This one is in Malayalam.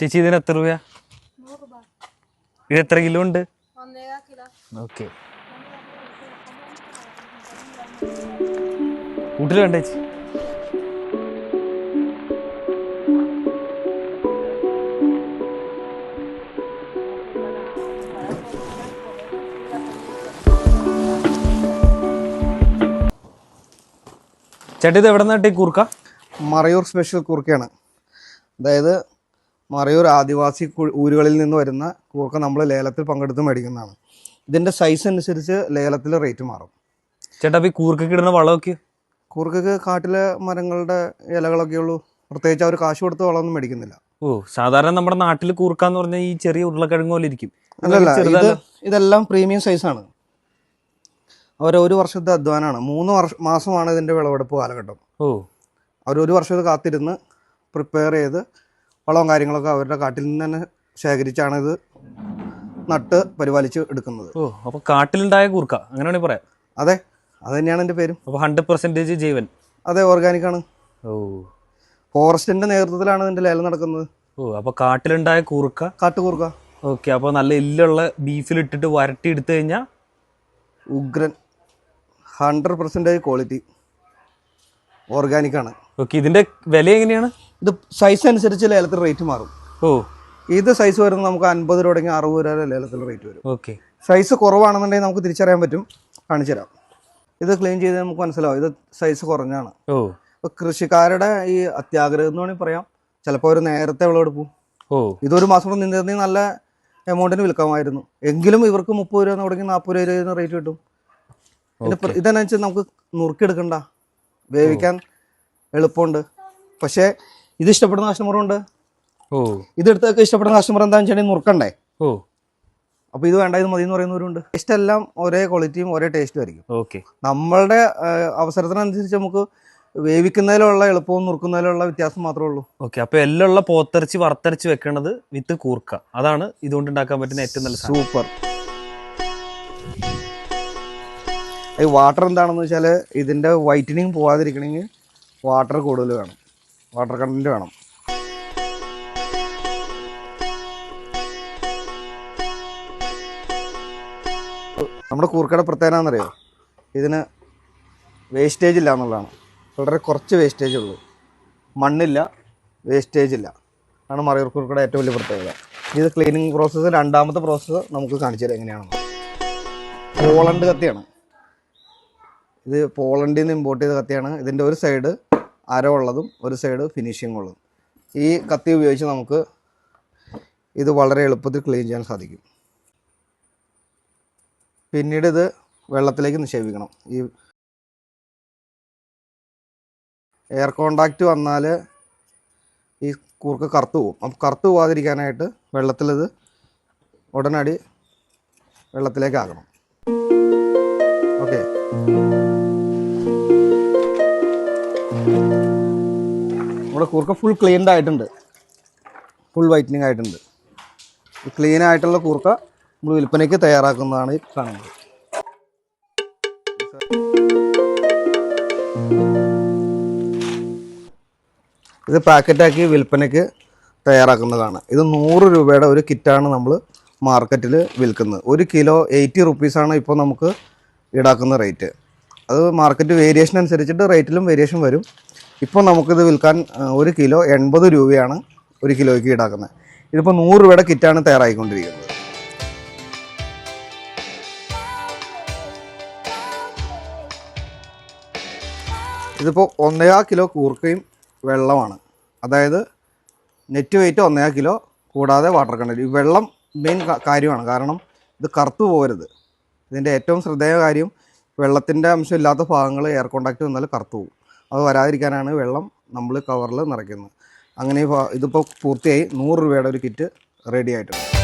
ചേച്ചി ഇതിന് എത്ര രൂപ? ഇത് എത്ര കിലോ ഉണ്ട്? ഓക്കെ, കൂട്ടിൽ വേണ്ട ചേച്ചി. ചേട്ടാ ഇത് എവിടെ നിന്നാട്ടി കൂർക്ക? മറയൂർ സ്പെഷ്യൽ കൂർക്കയാണ്. അതായത് മറയൂർ ആദിവാസി ഊരുകളിൽ നിന്ന് വരുന്ന കൂർക്ക നമ്മൾ ലേലത്തിൽ പങ്കെടുത്ത് മേടിക്കുന്നതാണ്. ഇതിൻ്റെ സൈസ് അനുസരിച്ച് ലേലത്തിൽ റേറ്റ് മാറും. ചേട്ടാ ഈ കൂർക്കയ്ക്ക് ഇടുന്ന വളമൊക്കെ? കൂർക്കയ്ക്ക് കാട്ടിലെ മരങ്ങളുടെ ഇലകളൊക്കെ ഉള്ളൂ, പ്രത്യേകിച്ച് അവർ കാശ് കൊടുത്ത് വളമൊന്നും മേടിക്കുന്നില്ല. ഓ, സാധാരണ നമ്മുടെ നാട്ടിൽ കൂർക്ക എന്ന് പറഞ്ഞാൽ ഈ ചെറിയ ഉരുളക്കിഴങ്ങ് പോലെ ഇരിക്കും. അല്ലല്ല, ഇതെല്ലാം പ്രീമിയം സൈസാണ്. ഒരു വർഷത്തെ അധ്വാനമാണ്. 3 മാസമാണ് ഇതിൻ്റെ വിളവെടുപ്പ് കാലഘട്ടം. ഓ, അവർ 1 വർഷം ഇത് കാത്തിരുന്ന് പ്രിപ്പയർ ചെയ്ത് വളവും കാര്യങ്ങളൊക്കെ അവരുടെ കാട്ടിൽ നിന്ന് തന്നെ ശേഖരിച്ചാണ് ഇത് നട്ട് പരിപാലിച്ച് എടുക്കുന്നത്. ഓ, അപ്പോൾ കാട്ടിലുണ്ടായ കൂർക്ക അങ്ങനെ വേണമെങ്കിൽ പറയാം. അതെ, അത് തന്നെയാണ് എൻ്റെ പേരും. അപ്പോൾ 100% ജീവൻ? അതെ, ഓർഗാനിക്കാണ്. ഓ, ഫോറസ്റ്റിൻ്റെ നേതൃത്വത്തിലാണ് ഇതിൻ്റെ ലേലം നടക്കുന്നത്. ഓ, അപ്പോൾ കാട്ടിലുണ്ടായ കൂർക്ക, കാട്ടുകൂർക്ക. ഓക്കെ. അപ്പോൾ നല്ല എല്ലുള്ള ബീഫിലിട്ടിട്ട് വരട്ടി എടുത്തു കഴിഞ്ഞാൽ ഉഗ്രൻ, 100% ക്വാളിറ്റി, ഓർഗാനിക്കാണ്. ഓക്കെ. ഇതിൻ്റെ വില എങ്ങനെയാണ്? ഇത് സൈസ് അനുസരിച്ച് ലേലത്തിൽ റേറ്റ് മാറും. ഓ, ഇത് സൈസ് വരുന്നത് നമുക്ക് 50 രൂപ തുടങ്ങി 60 രൂപ വരെ ലേലത്തിൽ റേറ്റ് വരും. ഓക്കെ. സൈസ് കുറവാണെന്നുണ്ടെങ്കിൽ നമുക്ക് തിരിച്ചറിയാൻ പറ്റും. കാണിച്ചു തരാം. ഇത് ക്ലീൻ ചെയ്ത് നമുക്ക് മനസ്സിലാവും ഇത് സൈസ് കുറഞ്ഞാണ്. ഓ, ഇപ്പോൾ കൃഷിക്കാരുടെ ഈ അത്യാഗ്രഹം എന്ന് വേണമെങ്കിൽ പറയാം. ചിലപ്പോൾ ഒരു നേരത്തെ വിളവെടുപ്പും. ഓ, ഇതൊരു മാസം കൊണ്ട് നിന്നിരുന്നെങ്കിൽ നല്ല എമൗണ്ടിന് വിൽക്കാമായിരുന്നു. എങ്കിലും ഇവർക്ക് 30 രൂപ തുടങ്ങി 40 രൂപ റേറ്റ് കിട്ടും. ഇതനുസരിച്ച് നമുക്ക് നുറുക്കിയെടുക്കണ്ട, വേവിക്കാൻ എളുപ്പമുണ്ട്. പക്ഷേ ഇത് ഇഷ്ടപ്പെടുന്ന കസ്റ്റമറുണ്ട്. ഓ, ഇതെടുത്തൊക്കെ ഇഷ്ടപ്പെടുന്ന കസ്റ്റമർ എന്താണെന്ന് വെച്ചാൽ നുറുക്കണ്ടേ. ഓ, അപ്പോൾ ഇത് വേണ്ട, ഇത് മതി എന്ന് പറയുന്നവരുണ്ട്. ടേസ്റ്റ് എല്ലാം ഒരേ ക്വാളിറ്റിയും ഒരേ ടേസ്റ്റും ആയിരിക്കും. ഓക്കെ. നമ്മളുടെ അവസരത്തിനനുസരിച്ച് നമുക്ക് വേവിക്കുന്നതിലുള്ള എളുപ്പവും നുറുക്കുന്നതിലുള്ള വ്യത്യാസം മാത്രമേ ഉള്ളൂ. ഓക്കെ. അപ്പോൾ എല്ലുള്ള പോത്തിറച്ചി വറുത്തരച്ച് വെക്കേണ്ടത് വിത്ത് കൂർക്ക, അതാണ് ഇതുകൊണ്ട് ഉണ്ടാക്കാൻ പറ്റുന്ന ഏറ്റവും നല്ല സൂപ്പർ. ഈ വാട്ടർ എന്താണെന്ന് വെച്ചാൽ ഇതിൻ്റെ വൈറ്റനിങ് പോകാതിരിക്കണമെങ്കിൽ വാട്ടർ കൂടുതൽ വേണം, വാട്ടർ കണ്ടൻറ്റ് വേണം. നമ്മുടെ കൂർക്കയുടെ പ്രത്യേകത എന്നറിയോ? ഇതിന് വേസ്റ്റേജ് ഇല്ല എന്നുള്ളതാണ്. വളരെ കുറച്ച് വേസ്റ്റേജ് ഉള്ളൂ, മണ്ണില്ല, വേസ്റ്റേജ് ഇല്ല. ആണ് മറയൂർ കൂർക്കയുടെ ഏറ്റവും വലിയ പ്രത്യേകത. ഇത് ക്ലീനിങ് പ്രോസസ്സ്, രണ്ടാമത്തെ പ്രോസസ്സ് നമുക്ക് കാണിച്ചു തരാം എങ്ങനെയാണെന്ന്. പോളണ്ട് കത്തിയാണ് ഇത്, പോളണ്ടിൽ നിന്ന് ഇമ്പോർട്ട് ചെയ്ത കത്തിയാണ്. ഇതിൻ്റെ ഒരു സൈഡ് അരവുള്ളതും ഒരു സൈഡ് ഫിനിഷിംഗ് ഉള്ളതും. ഈ കത്തി ഉപയോഗിച്ച് നമുക്ക് ഇത് വളരെ എളുപ്പത്തിൽ ക്ലീൻ ചെയ്യാൻ സാധിക്കും. പിന്നീട് ഇത് വെള്ളത്തിലേക്ക് നിക്ഷേപിക്കണം. ഈ എയർ കോണ്ടാക്റ്റ് വന്നാൽ ഈ കൂർക്ക കറുത്തു പോകും. അപ്പം കറുത്തു പോകാതിരിക്കാനായിട്ട് വെള്ളത്തിലിത് ഉടനടി വെള്ളത്തിലേക്ക് ആക്കണം. ഓക്കെ. നമ്മുടെ കൂർക്ക ഫുൾ ക്ലീൻഡ് ആയിട്ടുണ്ട്, ഫുൾ വൈറ്റനിങ് ആയിട്ടുണ്ട്. ഈ ക്ലീൻ ആയിട്ടുള്ള കൂർക്ക നമ്മൾ വിൽപ്പനയ്ക്ക് തയ്യാറാക്കുന്നതാണ് ഈ കാണുന്നത്. ഇത് പാക്കറ്റാക്കി വിൽപ്പനയ്ക്ക് തയ്യാറാക്കുന്നതാണ്. ഇത് 100 രൂപയുടെ ഒരു കിറ്റാണ് നമ്മൾ മാർക്കറ്റിൽ വിൽക്കുന്നത്. 1 കിലോ 80 റുപ്പീസാണ് ഇപ്പോൾ നമുക്ക് ഈടാക്കുന്ന റേറ്റ്. അത് മാർക്കറ്റ് വേരിയേഷൻ അനുസരിച്ചിട്ട് റേറ്റിലും വേരിയേഷൻ വരും. ഇപ്പോൾ നമുക്കിത് വിൽക്കാൻ 1 കിലോ 80 രൂപയാണ് 1 കിലോയ്ക്ക് ഈടാക്കുന്നത്. ഇതിപ്പോൾ 100 രൂപയുടെ കിറ്റാണ് തയ്യാറായിക്കൊണ്ടിരിക്കുന്നത്. ഇതിപ്പോൾ 1.5 കിലോ കൂർക്കയും വെള്ളമാണ്. അതായത് നെറ്റ് വെയിറ്റ് 1.5 കിലോ കൂടാതെ വാട്ടർ കണ്ടൻറ്റ്. ഈ വെള്ളം മെയിൻ കാര്യമാണ്, കാരണം ഇത് കറുത്തു പോകരുത്. ഇതിൻ്റെ ഏറ്റവും ശ്രദ്ധേയ കാര്യം വെള്ളത്തിൻ്റെ അംശം ഇല്ലാത്ത ഭാഗങ്ങൾ എയർ കോണ്ടാക്റ്റ് വന്നാൽ കറുത്തു പോകും. അത് വരാതിരിക്കാനാണ് വെള്ളം നമ്മൾ കവറിൽ നിറയ്ക്കുന്നത്. അങ്ങനെ ഇതിപ്പോൾ പൂർത്തിയായി 100 രൂപയുടെ ഒരു കിറ്റ് റെഡി ആയിട്ടുണ്ട്.